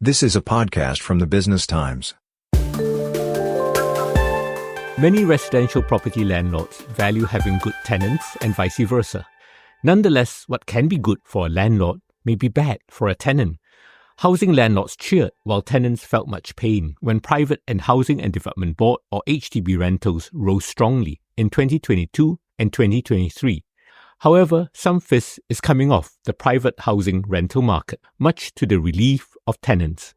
This is a podcast from the Business Times. Many residential property landlords value having good tenants and vice versa. Nonetheless, what can be good for a landlord may be bad for a tenant. Housing landlords cheered while tenants felt much pain when Private and Housing and Development Board or HDB rentals rose strongly in 2022 and 2023. However, some fizz is coming off the private housing rental market, much to the relief of tenants.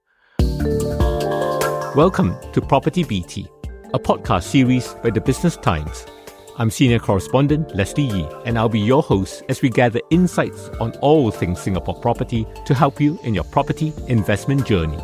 Welcome to PropertyBT, a podcast series by the Business Times. I'm senior correspondent Leslie Yee, and I'll be your host as we gather insights on all things Singapore property to help you in your property investment journey.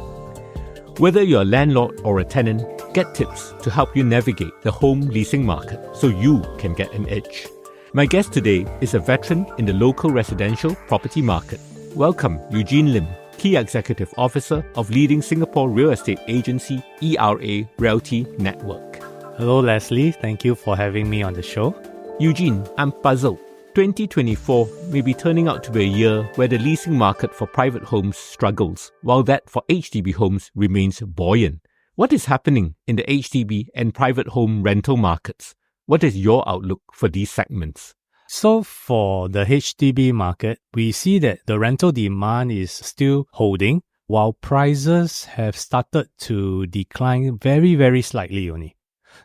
Whether you're a landlord or a tenant, get tips to help you navigate the home leasing market so you can get an edge. My guest today is a veteran in the local residential property market. Welcome, Eugene Lim, Key Executive Officer of leading Singapore real estate agency ERA Realty Network. Hello, Leslie. Thank you for having me on the show. Eugene, I'm puzzled. 2024 may be turning out to be a year where the leasing market for private homes struggles, while that for HDB homes remains buoyant. What is happening in the HDB and private home rental markets? What is your outlook for these segments? So for the HDB market, we see that the rental demand is still holding, while prices have started to decline very, very slightly only.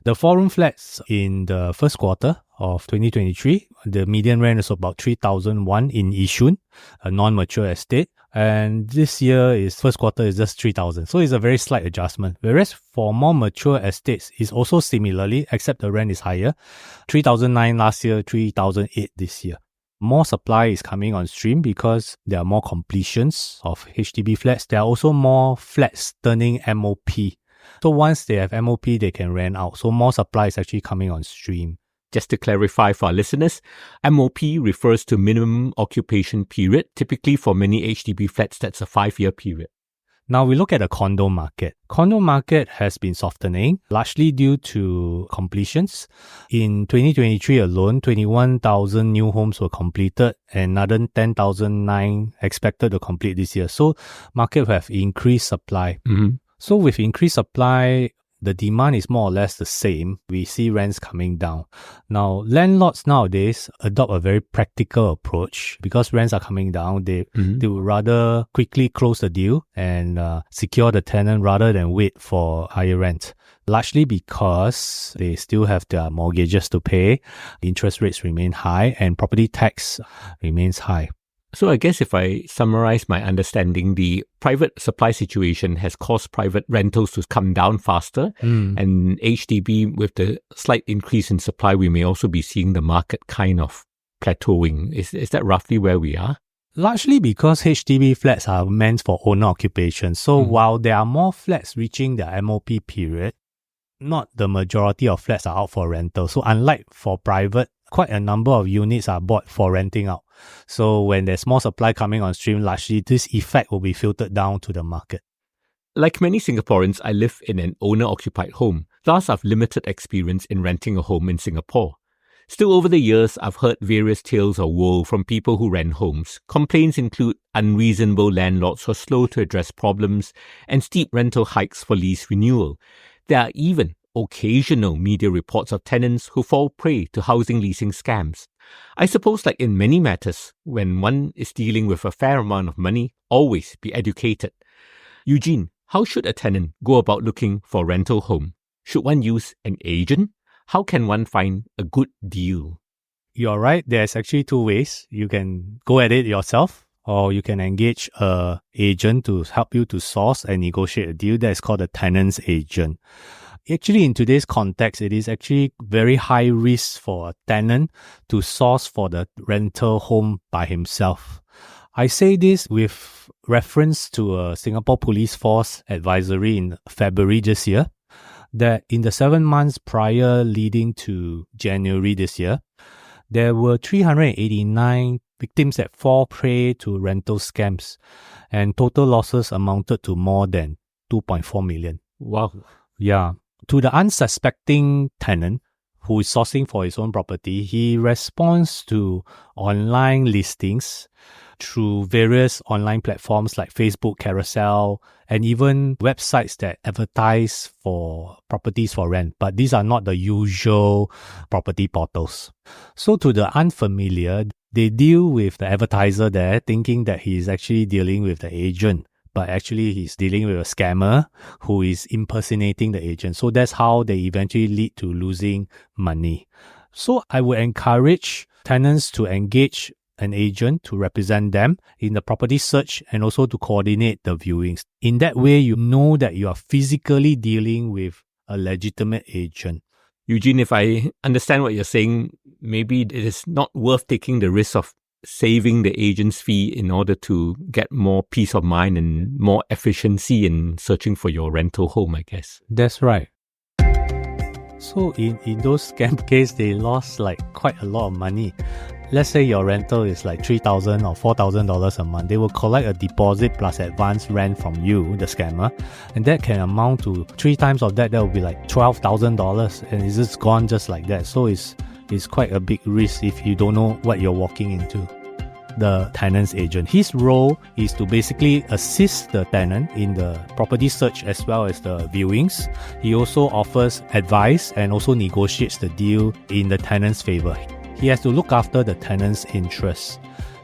The 4-room flats in the first quarter of 2023, the median rent is about 3,001 in Yishun, a non-mature estate. And this year, first quarter is just 3,000. So it's a very slight adjustment. Whereas for more mature estates, it's also similarly, except the rent is higher. 3,009 last year, 3,008 this year. More supply is coming on stream because there are more completions of HDB flats. There are also more flats turning MOP. So once they have MOP, they can rent out. So more supply is actually coming on stream. Just to clarify for our listeners, MOP refers to minimum occupation period. Typically for many HDB flats, that's a 5-year period. Now we look at the condo market. Condo market has been softening, largely due to completions. In 2023 alone, 21,000 new homes were completed and another 10,009 expected to complete this year. So market have increased supply. So with increased supply, the demand is more or less the same. We see rents coming down. Now, landlords nowadays adopt a very practical approach because rents are coming down. They would rather quickly close the deal and secure the tenant rather than wait for higher rent. Largely because they still have their mortgages to pay, interest rates remain high, and property tax remains high. So I guess if I summarize my understanding, the private supply situation has caused private rentals to come down faster. And HDB, with the slight increase in supply, we may also be seeing the market kind of plateauing. Is that roughly where we are? Largely because HDB flats are meant for owner occupation. So while there are more flats reaching their MOP period, not the majority of flats are out for rental. So unlike for private, quite a number of units are bought for renting out. So when there's more supply coming on stream, largely this effect will be filtered down to the market. Like many Singaporeans, I live in an owner-occupied home. Thus, I've limited experience in renting a home in Singapore. Still, over the years, I've heard various tales of woe from people who rent homes. Complaints include unreasonable landlords who are slow to address problems and steep rental hikes for lease renewal. There are even occasional media reports of tenants who fall prey to housing leasing scams. I suppose, like in many matters, when one is dealing with a fair amount of money, always be educated. Eugene, how should a tenant go about looking for a rental home? Should one use an agent? How can one find a good deal? You're right. There's actually 2 ways. You can go at it yourself, or you can engage an agent to help you to source and negotiate a deal. That is called a tenant's agent. Actually, in today's context, it is actually very high risk for a tenant to source for the rental home by himself. I say this with reference to a Singapore Police Force advisory in February this year, that in the 7 months prior leading to January this year, there were 389 victims that fall prey to rental scams, and total losses amounted to more than 2.4 million. Wow. Yeah. To the unsuspecting tenant who is sourcing for his own property, he responds to online listings through various online platforms like Facebook, Carousel, and even websites that advertise for properties for rent. But these are not the usual property portals. So to the unfamiliar, they deal with the advertiser there thinking that he is actually dealing with the agent. But actually he's dealing with a scammer who is impersonating the agent. So that's how they eventually lead to losing money. So I would encourage tenants to engage an agent to represent them in the property search and also to coordinate the viewings. In that way, you know that you are physically dealing with a legitimate agent. Eugene, if I understand what you're saying, maybe it is not worth taking the risk of saving the agent's fee in order to get more peace of mind and more efficiency in searching for your rental home, I guess. That's right. So in those scam cases, they lost quite a lot of money. Let's say your rental is $3,000 or $4,000 a month. They will collect a deposit plus advance rent from you, the scammer, and that can amount to 3 times of that. That will be $12,000, and it's just gone just like that. So it's quite a big risk if you don't know what you're walking into. The tenant's agent, his role is to basically assist the tenant in the property search as well as the viewings. He also offers advice and also negotiates the deal in the tenant's favor. He has to look after the tenant's interests.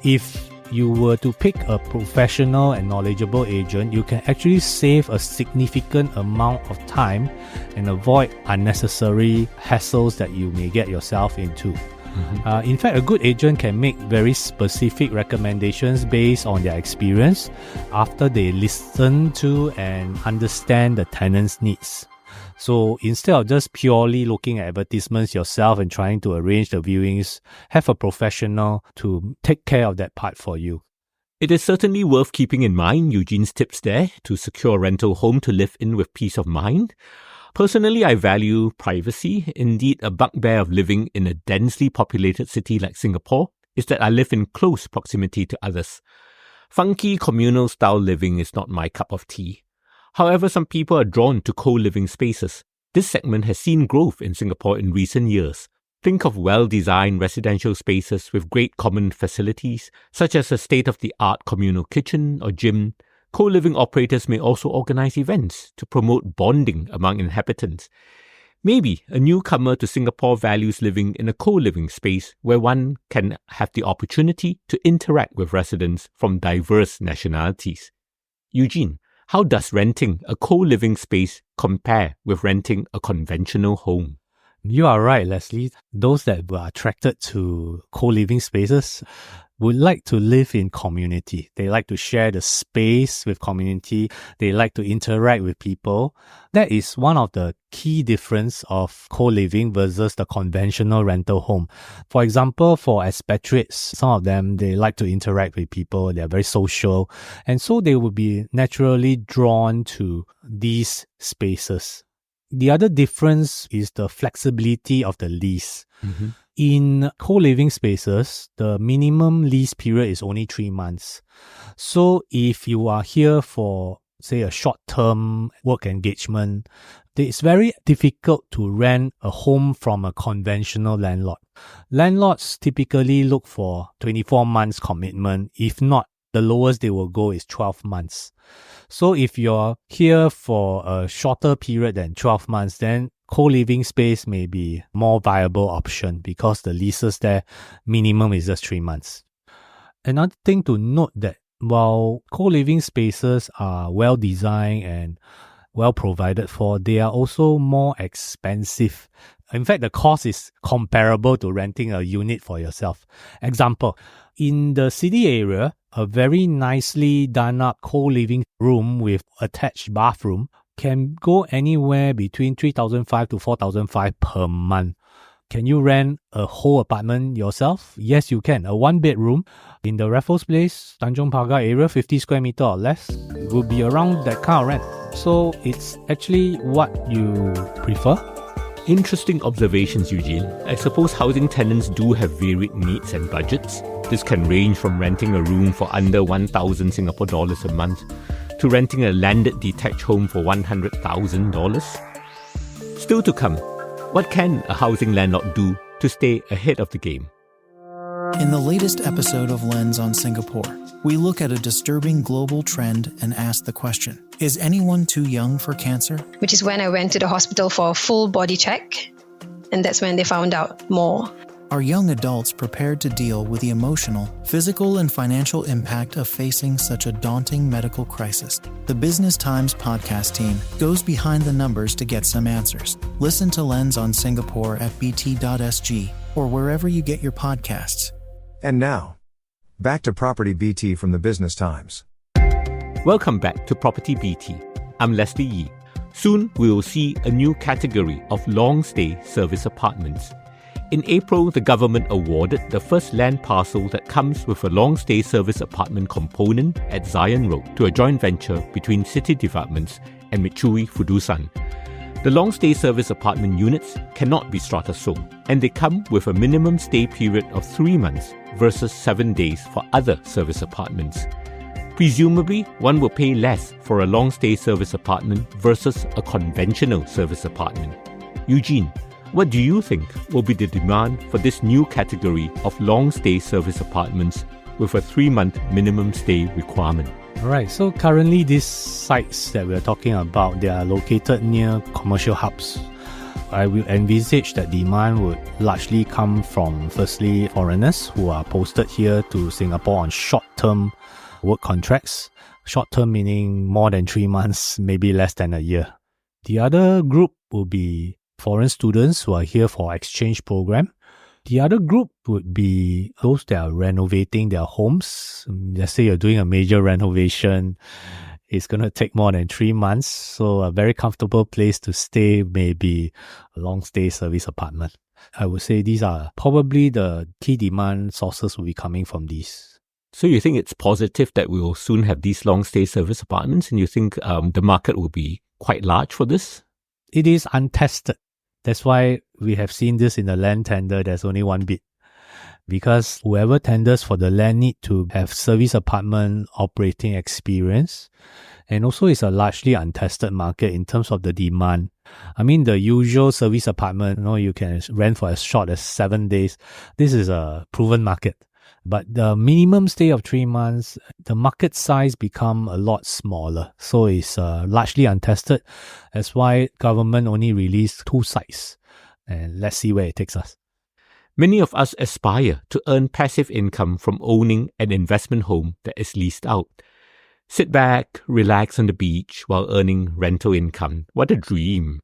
If you were to pick a professional and knowledgeable agent, you can actually save a significant amount of time and avoid unnecessary hassles that you may get yourself into. In fact, a good agent can make very specific recommendations based on their experience after they listen to and understand the tenant's needs. So instead of just purely looking at advertisements yourself and trying to arrange the viewings, have a professional to take care of that part for you. It is certainly worth keeping in mind Eugene's tips there to secure a rental home to live in with peace of mind. Personally, I value privacy. Indeed, a bugbear of living in a densely populated city like Singapore is that I live in close proximity to others. Funky communal style living is not my cup of tea. However, some people are drawn to co-living spaces. This segment has seen growth in Singapore in recent years. Think of well-designed residential spaces with great common facilities, such as a state-of-the-art communal kitchen or gym. Co-living operators may also organize events to promote bonding among inhabitants. Maybe a newcomer to Singapore values living in a co-living space where one can have the opportunity to interact with residents from diverse nationalities. Eugene, how does renting a co-living space compare with renting a conventional home? You are right, Leslie. Those that were attracted to co-living spaces would like to live in community. They like to share the space with community. They like to interact with people. That is one of the key difference of co-living versus the conventional rental home. For example, for expatriates, some of them, they like to interact with people. They're very social. And so they will be naturally drawn to these spaces. The other difference is the flexibility of the lease. In co-living spaces, the minimum lease period is only 3 months. So if you are here for, say, a short-term work engagement, it's very difficult to rent a home from a conventional landlord. Landlords typically look for 24 months commitment. If not, the lowest they will go is 12 months. So if you're here for a shorter period than 12 months, then co-living space may be more viable option because the leases there minimum is just 3 months. Another thing to note that while co-living spaces are well designed and well provided for, they are also more expensive. In fact, the cost is comparable to renting a unit for yourself. Example, in the city area, a very nicely done up co-living room with attached bathroom can go anywhere between 3,500 to 4,500 per month. Can you rent a whole apartment yourself? Yes, you can. A one-bedroom in the Raffles Place, Tanjong Pagar area, 50 square meter or less, it will be around that kind of rent. So it's actually what you prefer. Interesting observations, Eugene. I suppose housing tenants do have varied needs and budgets. This can range from renting a room for under 1,000 Singapore dollars a month to renting a landed detached home for $100,000. Still to come, what can a housing landlord do to stay ahead of the game? In the latest episode of Lens on Singapore, we look at a disturbing global trend and ask the question, is anyone too young for cancer? Which is when I went to the hospital for a full body check, and that's when they found out more. Are young adults prepared to deal with the emotional, physical, and financial impact of facing such a daunting medical crisis? The Business Times podcast team goes behind the numbers to get some answers. Listen to Lens on Singapore at bt.sg or wherever you get your podcasts. And now, back to PropertyBT from the Business Times. Welcome back to PropertyBT. I'm Leslie Yee. Soon we will see a new category of long-stay service apartments. In April, the government awarded the first land parcel that comes with a long-stay service apartment component at Zion Road to a joint venture between City Developments and Mitsui Fudosan. The long-stay service apartment units cannot be strata sold, and they come with a minimum stay period of 3 months versus 7 days for other service apartments. Presumably, one will pay less for a long-stay service apartment versus a conventional service apartment. Eugene, what do you think will be the demand for this new category of long-stay service apartments with a 3-month minimum stay requirement? Alright, so currently these sites that we're talking about, they are located near commercial hubs. I will envisage that demand would largely come from, firstly, foreigners who are posted here to Singapore on short-term work contracts. Short-term meaning more than 3 months, maybe less than a year. The other group will be foreign students who are here for exchange program. The other group would be those that are renovating their homes. Let's say you're doing a major renovation. It's going to take more than 3 months. So a very comfortable place to stay may be a long stay service apartment. I would say these are probably the key demand sources will be coming from these. So you think it's positive that we will soon have these long stay service apartments, and you think the market will be quite large for this? It is untested. That's why we have seen this in the land tender. There's only one bid. Because whoever tenders for the land need to have service apartment operating experience. And also it's a largely untested market in terms of the demand. I mean, the usual service apartment, you can rent for as short as 7 days. This is a proven market. But the minimum stay of 3 months, the market size become a lot smaller. So it's largely untested. That's why government only released 2 sites. And let's see where it takes us. Many of us aspire to earn passive income from owning an investment home that is leased out. Sit back, relax on the beach while earning rental income. What a dream.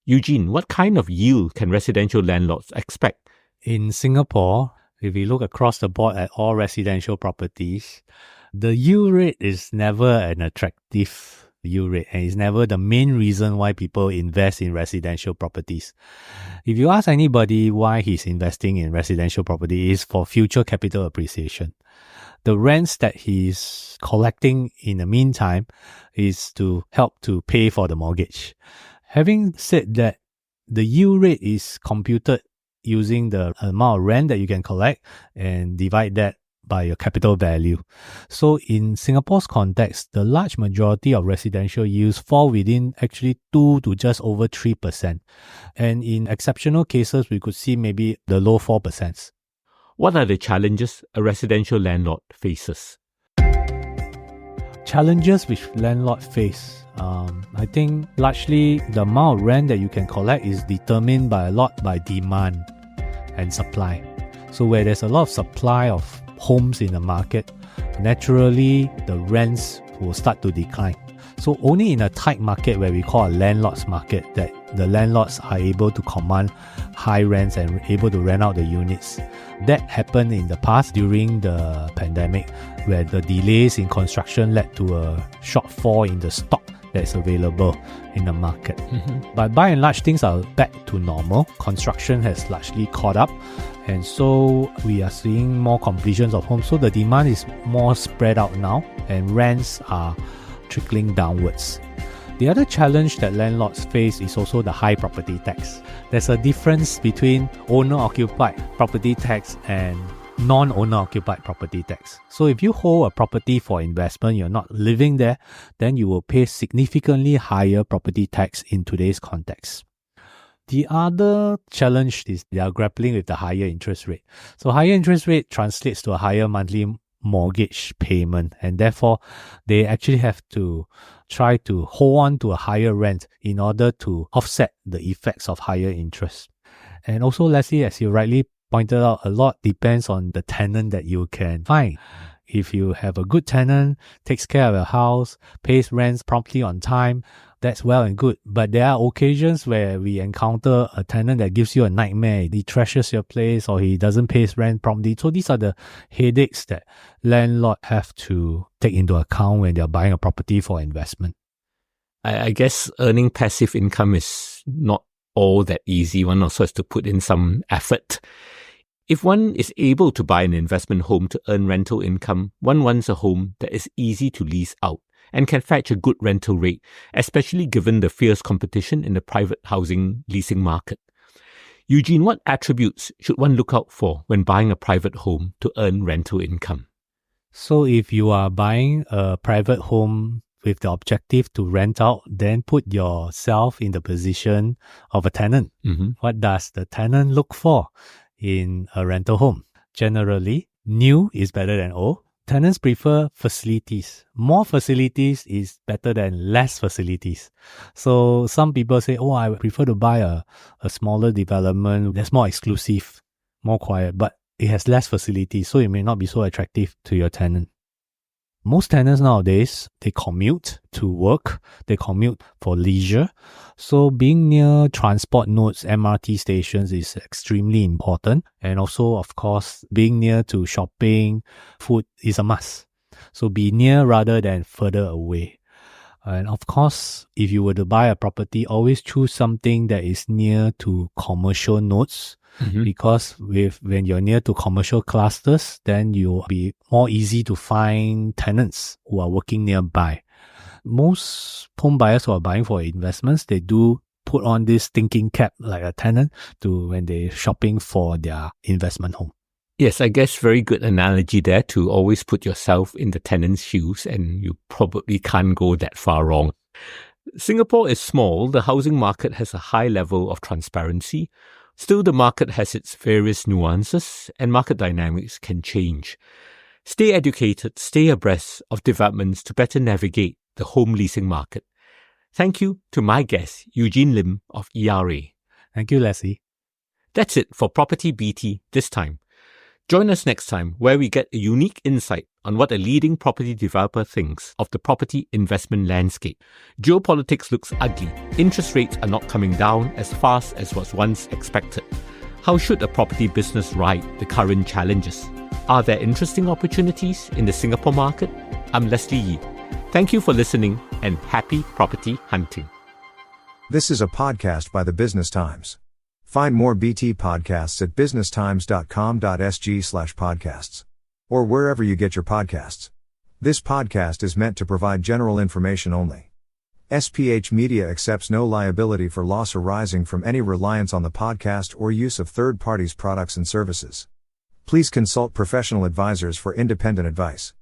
Eugene, what kind of yield can residential landlords expect? In Singapore, if we look across the board at all residential properties, the yield rate is never an attractive yield rate, and it's never the main reason why people invest in residential properties. If you ask anybody why he's investing in residential property, it's for future capital appreciation. The rents that he's collecting in the meantime is to help to pay for the mortgage. Having said that, the yield rate is computed using the amount of rent that you can collect and divide that by your capital value. So in Singapore's context, the large majority of residential yields fall within actually 2 to just over 3%. And in exceptional cases, we could see maybe the low 4%. What are the challenges a residential landlord faces? Challenges which landlords face. I think largely the amount of rent that you can collect is determined by demand and supply. So where there's a lot of supply of homes in the market, naturally the rents will start to decline. So only in a tight market where we call a landlord's market that the landlords are able to command high rents and able to rent out the units. That happened in the past during the pandemic, where the delays in construction led to a shortfall in the stock that's available in the market. But by and large, things are back to normal. Construction has largely caught up, and so we are seeing more completions of homes. So the demand is more spread out now, and rents are trickling downwards. The other challenge that landlords face is also the high property tax. There's a difference between owner-occupied property tax and non-owner-occupied property tax. So if you hold a property for investment, you're not living there, then you will pay significantly higher property tax in today's context. The other challenge is they are grappling with the higher interest rate. So higher interest rate translates to a higher monthly mortgage payment, and therefore they actually have to try to hold on to a higher rent in order to offset the effects of higher interest. And also, Leslie, as you rightly pointed out, a lot depends on the tenant that you can find. If you have a good tenant, takes care of your house, pays rents promptly on time, that's well and good. But there are occasions where we encounter a tenant that gives you a nightmare. He trashes your place or he doesn't pay his rent promptly. So these are the headaches that landlords have to take into account when they're buying a property for investment. I guess earning passive income is not all that easy. One also has to put in some effort. If one is able to buy an investment home to earn rental income, one wants a home that is easy to lease out and can fetch a good rental rate, especially given the fierce competition in the private housing leasing market. Eugene, what attributes should one look out for when buying a private home to earn rental income? So if you are buying a private home with the objective to rent out, then put yourself in the position of a tenant. What does the tenant look for in a rental home? Generally, new is better than old. Tenants prefer facilities. More facilities is better than less facilities. So some people say, I prefer to buy a smaller development that's more exclusive, more quiet, but it has less facilities, so it may not be so attractive to your tenant. Most tenants nowadays, they commute to work, they commute for leisure. So being near transport nodes, MRT stations is extremely important. And also, of course, being near to shopping, food is a must. So be near rather than further away. And of course, if you were to buy a property, always choose something that is near to commercial nodes. Because when you're near to commercial clusters, then you'll be more easy to find tenants who are working nearby. Most home buyers who are buying for investments, they do put on this thinking cap like a tenant to when they're shopping for their investment home. Yes, I guess very good analogy there to always put yourself in the tenant's shoes, and you probably can't go that far wrong. Singapore is small. The housing market has a high level of transparency. Still, the market has its various nuances and market dynamics can change. Stay educated, stay abreast of developments to better navigate the home leasing market. Thank you to my guest, Eugene Lim of ERA. Thank you, Leslie. That's it for PropertyBT this time. Join us next time where we get a unique insight on what a leading property developer thinks of the property investment landscape. Geopolitics looks ugly. Interest rates are not coming down as fast as was once expected. How should a property business ride the current challenges? Are there interesting opportunities in the Singapore market? I'm Leslie Yee. Thank you for listening and happy property hunting. This is a podcast by the Business Times. Find more BT podcasts at businesstimes.com.sg/podcasts. Or wherever you get your podcasts. This podcast is meant to provide general information only. SPH Media accepts no liability for loss arising from any reliance on the podcast or use of third parties' products and services. Please consult professional advisors for independent advice.